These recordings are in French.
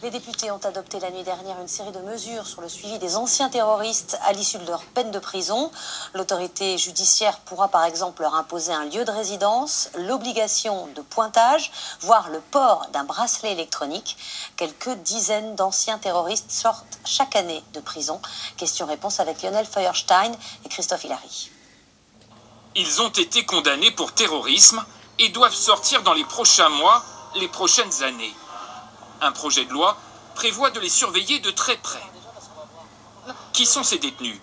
Les députés ont adopté la nuit dernière une série de mesures sur le suivi des anciens terroristes à l'issue de leur peine de prison. L'autorité judiciaire pourra par exemple leur imposer un lieu de résidence, l'obligation de pointage, voire le port d'un bracelet électronique. Quelques dizaines d'anciens terroristes sortent chaque année de prison. Question-réponse avec Lionel Feuerstein et Christophe Hilary. Ils ont été condamnés pour terrorisme et doivent sortir dans les prochains mois, les prochaines années. Un projet de loi prévoit de les surveiller de très près. Qui sont ces détenus?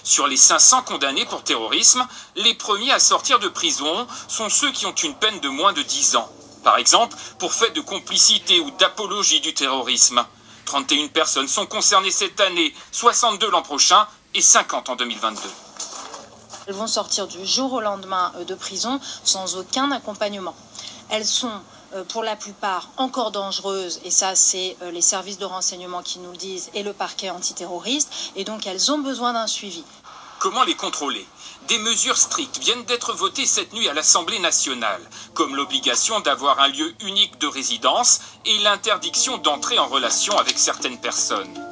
Sur les 500 condamnés pour terrorisme, les premiers à sortir de prison sont ceux qui ont une peine de moins de 10 ans. Par exemple, pour fait de complicité ou d'apologie du terrorisme. 31 personnes sont concernées cette année, 62 l'an prochain et 50 en 2022. Elles vont sortir du jour au lendemain de prison sans aucun accompagnement. Elles sont pour la plupart encore dangereuses, et ça c'est les services de renseignement qui nous le disent et le parquet antiterroriste, et donc elles ont besoin d'un suivi. Comment les contrôler? Des mesures strictes viennent d'être votées cette nuit à l'Assemblée nationale, comme l'obligation d'avoir un lieu unique de résidence et l'interdiction d'entrer en relation avec certaines personnes.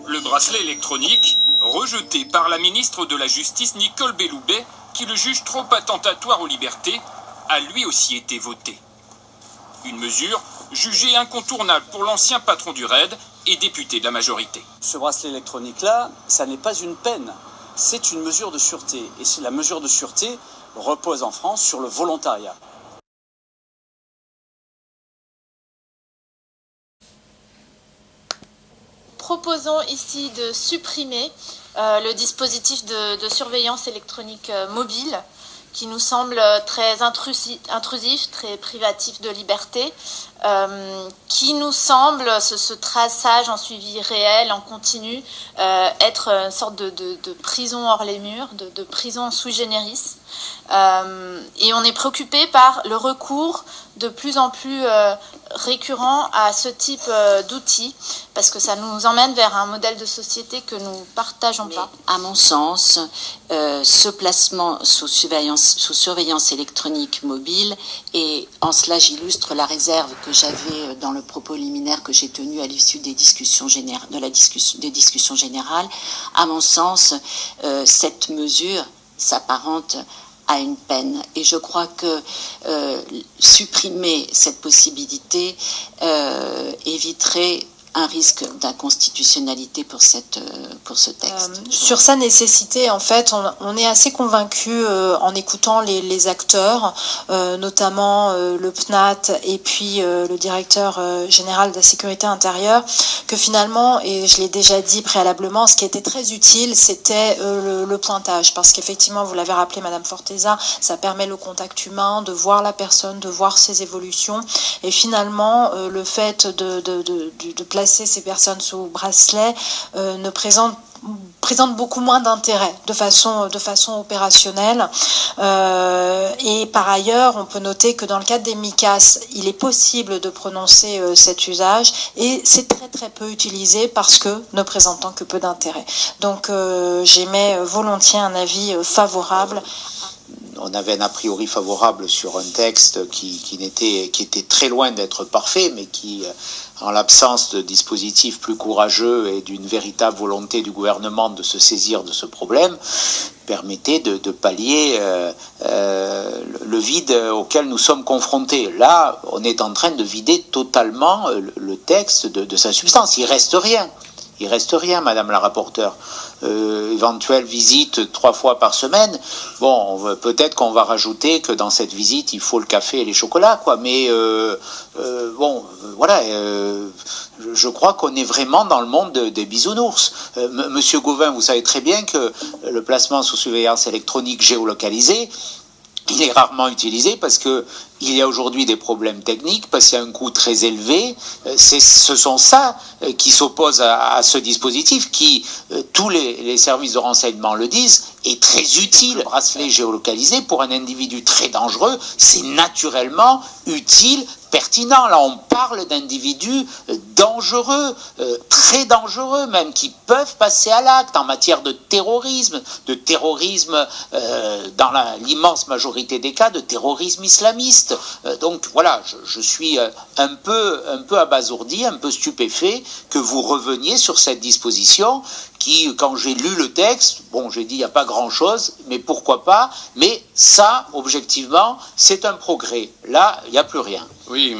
Le bracelet électronique, rejeté par la ministre de la Justice Nicole Belloubet, qui le juge trop attentatoire aux libertés, a lui aussi été voté. Une mesure jugée incontournable pour l'ancien patron du RAID et député de la majorité. Ce bracelet électronique-là, ça n'est pas une peine, c'est une mesure de sûreté. Et la mesure de sûreté repose en France sur le volontariat. Proposons ici de supprimer le dispositif de surveillance électronique mobile qui nous semble très intrusif, très privatif de liberté, qui nous semble, ce traçage en suivi réel, en continu, être une sorte de prison hors les murs, de prison sui generis. Et on est préoccupé par le recours de plus en plus récurrent à ce type d'outils, parce que ça nous emmène vers un modèle de société que nous partageons pas. À mon sens, ce placement sous surveillance électronique mobile, et en cela j'illustre la réserve que j'avais dans le propos liminaire que j'ai tenu à l'issue des discussions générales, à mon sens, cette mesure s'apparente à une peine. Et je crois que supprimer cette possibilité éviterait un risque d'inconstitutionnalité pour ce texte. Sur sa nécessité, en fait, on est assez convaincu en écoutant les acteurs, notamment le PNAT et puis le directeur général de la sécurité intérieure, que finalement, et je l'ai déjà dit préalablement, ce qui était très utile, c'était le pointage, parce qu'effectivement, vous l'avez rappelé, Madame Forteza, ça permet le contact humain, de voir la personne, de voir ses évolutions, et finalement, le fait de placer ces personnes sous bracelet ne présente beaucoup moins d'intérêt de façon opérationnelle. Et par ailleurs, on peut noter que dans le cadre des MICAS, il est possible de prononcer cet usage, et c'est très très peu utilisé parce que ne présentant que peu d'intérêt. Donc j'émets volontiers un avis favorable. On avait un a priori favorable sur un texte qui était très loin d'être parfait, mais qui, en l'absence de dispositifs plus courageux et d'une véritable volonté du gouvernement de se saisir de ce problème, permettait de pallier le vide auquel nous sommes confrontés. Là, on est en train de vider totalement le texte de sa substance. Il reste rien. Il reste rien, Madame la rapporteure. Éventuelle visite 3 fois par semaine. Bon, peut-être qu'on va rajouter que dans cette visite, il faut le café et les chocolats, quoi. Mais bon, voilà. Je crois qu'on est vraiment dans le monde des bisounours. Monsieur Gauvin, vous savez très bien que le placement sous surveillance électronique géolocalisée, il est rarement utilisé parce que il y a aujourd'hui des problèmes techniques, parce qu'il y a un coût très élevé. Ce sont ça qui s'opposent à ce dispositif qui, tous les services de renseignement le disent, est très utile. Le bracelet géolocalisé pour un individu très dangereux, c'est naturellement utile, pertinent. Là, on parle d'individus dangereux, très dangereux même, qui peuvent passer à l'acte en matière de terrorisme dans l'immense majorité des cas, de terrorisme islamiste. terroristes. Donc voilà, je suis un peu abasourdi, un peu stupéfait que vous reveniez sur cette disposition qui, quand j'ai lu le texte, bon, j'ai dit il n'y a pas grand-chose, mais pourquoi pas. Mais ça, objectivement, c'est un progrès. Là, il n'y a plus rien. Oui,